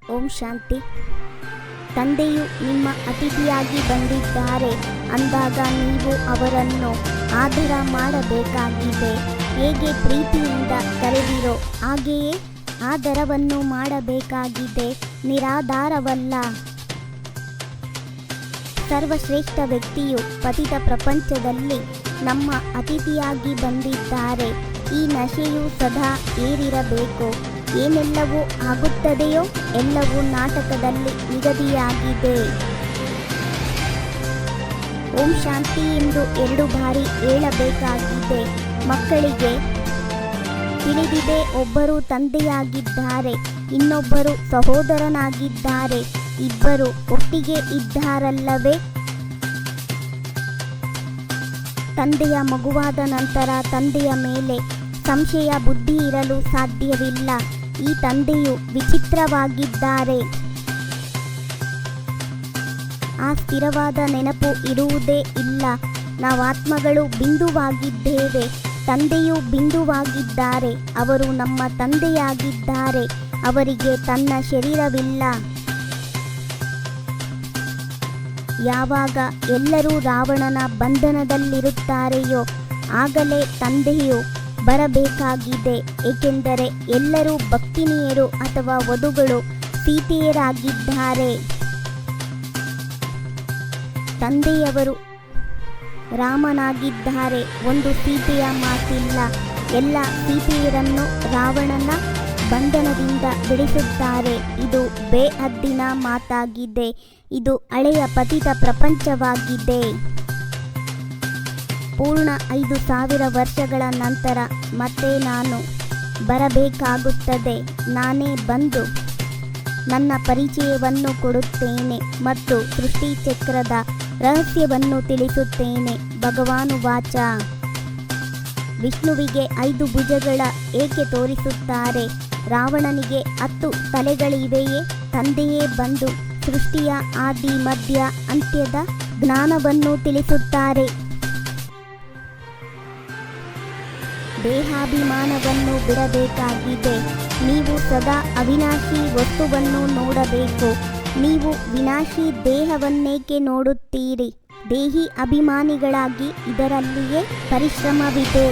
ಓಂ ಶಾಂತಿ. ತಂದೆಯು ನಿಮ್ಮ ಅತಿಥಿಯಾಗಿ ಬಂದಿದ್ದಾರೆ ಅಂದಾಗ ನೀವು ಅವರನ್ನು ಆದರ ಮಾಡಬೇಕಾಗಿದೆ. ಹೇಗೆ ಪ್ರೀತಿಯಿಂದ ಕರೆದಿರೋ ಹಾಗೆಯೇ ಆದರವನ್ನು ಮಾಡಬೇಕಾಗಿದೆ, ನಿರಾಧಾರವಲ್ಲ. ಸರ್ವಶ್ರೇಷ್ಠ ವ್ಯಕ್ತಿಯು ಪತಿತ ಪ್ರಪಂಚದಲ್ಲಿ ನಮ್ಮ ಅತಿಥಿಯಾಗಿ ಬಂದಿದ್ದಾರೆ. ಈ ನಶೆಯು ಸದಾ ಏರಿರಬೇಕು. ಏನೆಲ್ಲವೂ ಆಗುತ್ತದೆಯೋ ಎಲ್ಲವೂ ನಾಟಕದಲ್ಲಿ ನಿಗದಿಯಾಗಿದೆ. ಓಂ ಶಾಂತಿ ಎಂದು 2 ಬಾರಿ ಹೇಳಬೇಕಾಗಿದೆ. ಮಕ್ಕಳಿಗೆ ತಿಳಿದಿದೆ, ಒಬ್ಬರು ತಂದೆಯಾಗಿದ್ದಾರೆ, ಇನ್ನೊಬ್ಬರು ಸಹೋದರನಾಗಿದ್ದಾರೆ, ಇಬ್ಬರು ಒಟ್ಟಿಗೆ ಇದ್ದಾರಲ್ಲವೇ. ತಂದೆಯ ಮಗುವಾದ ನಂತರ ತಂದೆಯ ಮೇಲೆ ಸಂಶಯ ಬುದ್ಧಿ ಇರಲು ಸಾಧ್ಯವಿಲ್ಲ. ಈ ತಂದೆಯು ವಿಚಿತ್ರವಾಗಿದ್ದಾರೆ. ಆ ಸ್ಥಿರವಾದ ನೆನಪು ಇರುವುದೇ ಇಲ್ಲ. ನಾವಾತ್ಮಗಳು ಬಿಂದುವಾಗಿದ್ದೇವೆ, ತಂದೆಯು ಬಿಂದುವಾಗಿದ್ದಾರೆ. ಅವರು ನಮ್ಮ ತಂದೆಯಾಗಿದ್ದಾರೆ. ಅವರಿಗೆ ತನ್ನ ಶರೀರವಿಲ್ಲ. ಯಾವಾಗ ಎಲ್ಲರೂ ರಾವಣನ ಬಂಧನದಲ್ಲಿರುತ್ತಾರೆಯೋ ಆಗಲೇ ತಂದೆಯು ಬರಬೇಕಾಗಿದೆ. ಏಕೆಂದರೆ ಎಲ್ಲರೂ ಭಕ್ತಿನಿಯರು ಅಥವಾ ವಧುಗಳು ಸೀತೆಯರಾಗಿದ್ದಾರೆ. ತಂದೆಯವರು ರಾಮನಾಗಿದ್ದಾರೆ. ಒಂದು ಸೀತೆಯ ಮಾತಿಲ್ಲ. ಎಲ್ಲ ಸೀತೆಯರನ್ನು ರಾವಣನ ಬಂಧನದಿಂದ ಬಿಡಿಸುತ್ತಾರೆ. ಇದು ಬೇಹದ್ದಿನ ಮಾತಾಗಿದೆ. ಇದು ಹಳೆಯ ಪತಿತ ಪ್ರಪಂಚವಾಗಿದೆ. ಪೂರ್ಣ 5000 ವರ್ಷಗಳ ನಂತರ ಮತ್ತೆ ನಾನು ಬರಬೇಕಾಗುತ್ತದೆ. ನಾನೇ ಬಂದು ನನ್ನ ಪರಿಚಯವನ್ನು ಕೊಡುತ್ತೇನೆ ಮತ್ತು ಸೃಷ್ಟಿ ಚಕ್ರದ ರಹಸ್ಯವನ್ನು ತಿಳಿಸುತ್ತೇನೆ. ಭಗವಾನುವಾಚ. ವಿಷ್ಣುವಿಗೆ 5 ಭುಜಗಳ ಏಕೆ ತೋರಿಸುತ್ತಾರೆ? ರಾವಣನಿಗೆ 10 ತಲೆಗಳಿವೆಯೇ? ತಂದೆಯೇ ಬಂದು ಸೃಷ್ಟಿಯ ಆದಿ ಮಧ್ಯ ಅಂತ್ಯದ ಜ್ಞಾನವನ್ನು ತಿಳಿಸುತ್ತಾರೆ. ದೇಹಾಭಿಮಾನವನ್ನು ಬಿಡಬೇಕಾಗಿದೆ. ನೀವು ಸದಾ ಅವಿನಾಶಿ ವಸ್ತುವನ್ನು ನೋಡಬೇಕು. ನೀವು ವಿನಾಶಿ ದೇಹವನ್ನೇಕೆ ನೋಡುತ್ತೀರಿ? ದೇಹಿ ಅಭಿಮಾನಿಗಳಾಗಿ ಇದರಲ್ಲಿಯೇ ಪರಿಶ್ರಮವಿದೆ.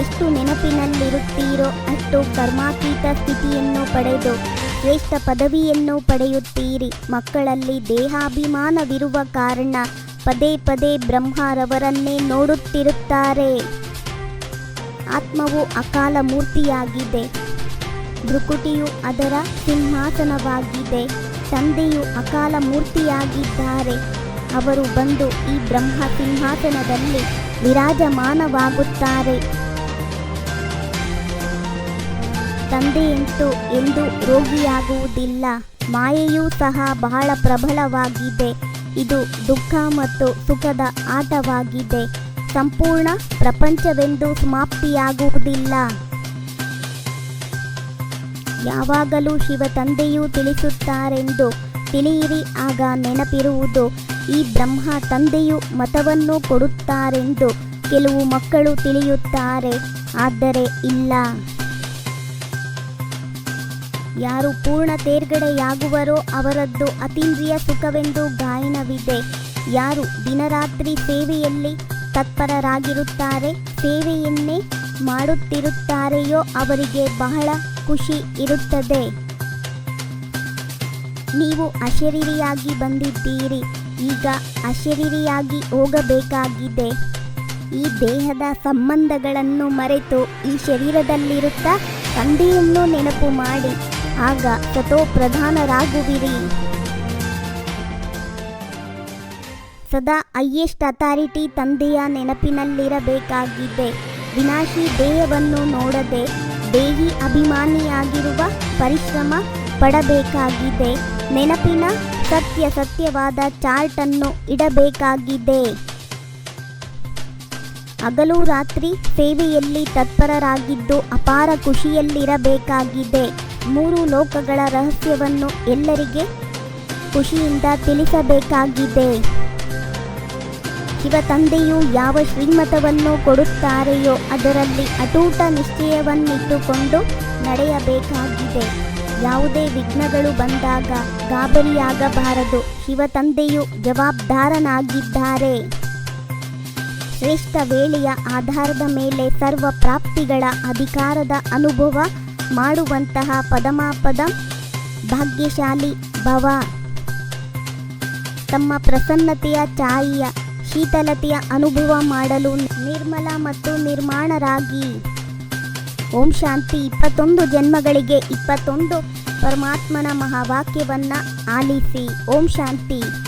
ಎಷ್ಟು ನೆನಪಿನಲ್ಲಿರುತ್ತೀರೋ ಅಷ್ಟು ಕರ್ಮಾತೀತ ಸ್ಥಿತಿಯನ್ನು ಪಡೆದು ಶ್ರೇಷ್ಠ ಪದವಿಯನ್ನು ಪಡೆಯುತ್ತೀರಿ. ಮಕ್ಕಳಲ್ಲಿ ದೇಹಾಭಿಮಾನವಿರುವ ಕಾರಣ ಪದೇ ಪದೇ ಬ್ರಹ್ಮರವರನ್ನೇ ನೋಡುತ್ತಿರುತ್ತಾರೆ. ಆತ್ಮವು ಅಕಾಲ ಮೂರ್ತಿಯಾಗಿದೆ. ಭೃಕುಟಿಯು ಅದರ ಸಿಂಹಾಸನವಾಗಿದೆ. ತಂದೆಯು ಅಕಾಲ ಮೂರ್ತಿಯಾಗಿದ್ದಾರೆ. ಅವರು ಬಂದು ಈ ಬ್ರಹ್ಮ ಸಿಂಹಾಸನದಲ್ಲಿ ವಿರಾಜಮಾನವಾಗುತ್ತಾರೆ. ತಂದೆಯಂತೂ ಎಂದೂ ರೋಗಿಯಾಗುವುದಿಲ್ಲ. ಮಾಯೆಯೂ ಸಹ ಬಹಳ ಪ್ರಬಲವಾಗಿದೆ. ಇದು ದುಃಖ ಮತ್ತು ಸುಖದ ಆಟವಾಗಿದೆ. ಸಂಪೂರ್ಣ ಪ್ರಪಂಚವೆಂದು ಸಮಾಪ್ತಿಯಾಗುವುದಿಲ್ಲ. ಯಾವಾಗಲೂ ಶಿವ ತಂದೆಯು ತಿಳಿಸುತ್ತಾರೆಂದು ತಿಳಿಯಿರಿ. ಆಗ ನೆನಪಿರುವುದು. ಈ ಬ್ರಹ್ಮ ತಂದೆಯು ಮತವನ್ನು ಕೊಡುತ್ತಾರೆಂದು ಕೆಲವು ಮಕ್ಕಳು ತಿಳಿಯುತ್ತಾರೆ, ಆದರೆ ಇಲ್ಲ. ಯಾರು ಪೂರ್ಣ ತೇರ್ಗಡೆಯಾಗುವರೋ ಅವರದ್ದು ಅತೀಂದ್ರಿಯ ಸುಖವೆಂದು ಗಾಯನವಿದೆ. ಯಾರು ದಿನರಾತ್ರಿ ಸೇವೆಯಲ್ಲಿ ತತ್ಪರರಾಗಿರುತ್ತಾರೆ, ಸೇವೆಯನ್ನೇ ಮಾಡುತ್ತಿರುತ್ತಾರೆಯೋ ಅವರಿಗೆ ಬಹಳ ಖುಷಿ ಇರುತ್ತದೆ. ನೀವು ಅಶರೀರಿಯಾಗಿ ಬಂದಿದ್ದೀರಿ, ಈಗ ಅಶರೀರಿಯಾಗಿ ಹೋಗಬೇಕಾಗಿದೆ. ಈ ದೇಹದ ಸಂಬಂಧಗಳನ್ನು ಮರೆತು ಈ ಶರೀರದಲ್ಲಿರುತ್ತಾ ತಂದೆಯನ್ನು ನೆನಪು ಮಾಡಿ. ಆಗ ತಥೋ ಪ್ರಧಾನರಾಗುವಿರಿ. ಸದಾ ಹೈಯೆಸ್ಟ್ ಅಥಾರಿಟಿ ತಂದೆಯ ನೆನಪಿನಲ್ಲಿರಬೇಕಾಗಿದೆ. ವಿನಾಶಿ ದೇಹವನ್ನು ನೋಡದೆ ದೇಹಿ ಅಭಿಮಾನಿಯಾಗಿರುವ ಪರಿಶ್ರಮ ಪಡಬೇಕಾಗಿದೆ. ನೆನಪಿನ ಸತ್ಯವಾದ ಚಾರ್ಟನ್ನು ಇಡಬೇಕಾಗಿದೆ. ಹಗಲು ರಾತ್ರಿ ಸೇವೆಯಲ್ಲಿ ತತ್ಪರರಾಗಿದ್ದು ಅಪಾರ ಖುಷಿಯಲ್ಲಿರಬೇಕಾಗಿದೆ. 3 ಲೋಕಗಳ ರಹಸ್ಯವನ್ನು ಎಲ್ಲರಿಗೆ ಖುಷಿಯಿಂದ ತಿಳಿಸಬೇಕಾಗಿದೆ. ಶಿವ ತಂದೆಯು ಯಾವ ಶ್ರೀಮತವನ್ನು ಕೊಡುತ್ತಾರೆಯೋ ಅದರಲ್ಲಿ ಅಟೂಟ ನಿಶ್ಚಯವನ್ನಿಟ್ಟುಕೊಂಡು ನಡೆಯಬೇಕಾಗಿದೆ. ಯಾವುದೇ ವಿಘ್ನಗಳು ಬಂದಾಗ ಗಾಬರಿಯಾಗಬಾರದು. ಶಿವತಂದೆಯು ಜವಾಬ್ದಾರನಾಗಿದ್ದಾರೆ. ಶ್ರೇಷ್ಠ ವೇಳೆಯ ಆಧಾರದ ಮೇಲೆ ಸರ್ವ ಪ್ರಾಪ್ತಿಗಳ ಅಧಿಕಾರದ ಅನುಭವ ಮಾಡುವಂತಹ ಪದಮಾಪದ ಭಾಗ್ಯಶಾಲಿ ಭವ. ತಮ್ಮ ಪ್ರಸನ್ನತೆಯ ಛಾಯೆಯ ಶೀತಲತೆಯ ಅನುಭವ ಮಾಡಲು ನಿರ್ಮಲ ಮತ್ತು ನಿರ್ಮಾಣರಾಗಿ. ಓಂ ಶಾಂತಿ. 21 ಜನ್ಮಗಳಿಗೆ 21 ಪರಮಾತ್ಮನ ಮಹಾವಾಕ್ಯವನ್ನ ಆಲಿಸಿ. ಓಂ ಶಾಂತಿ.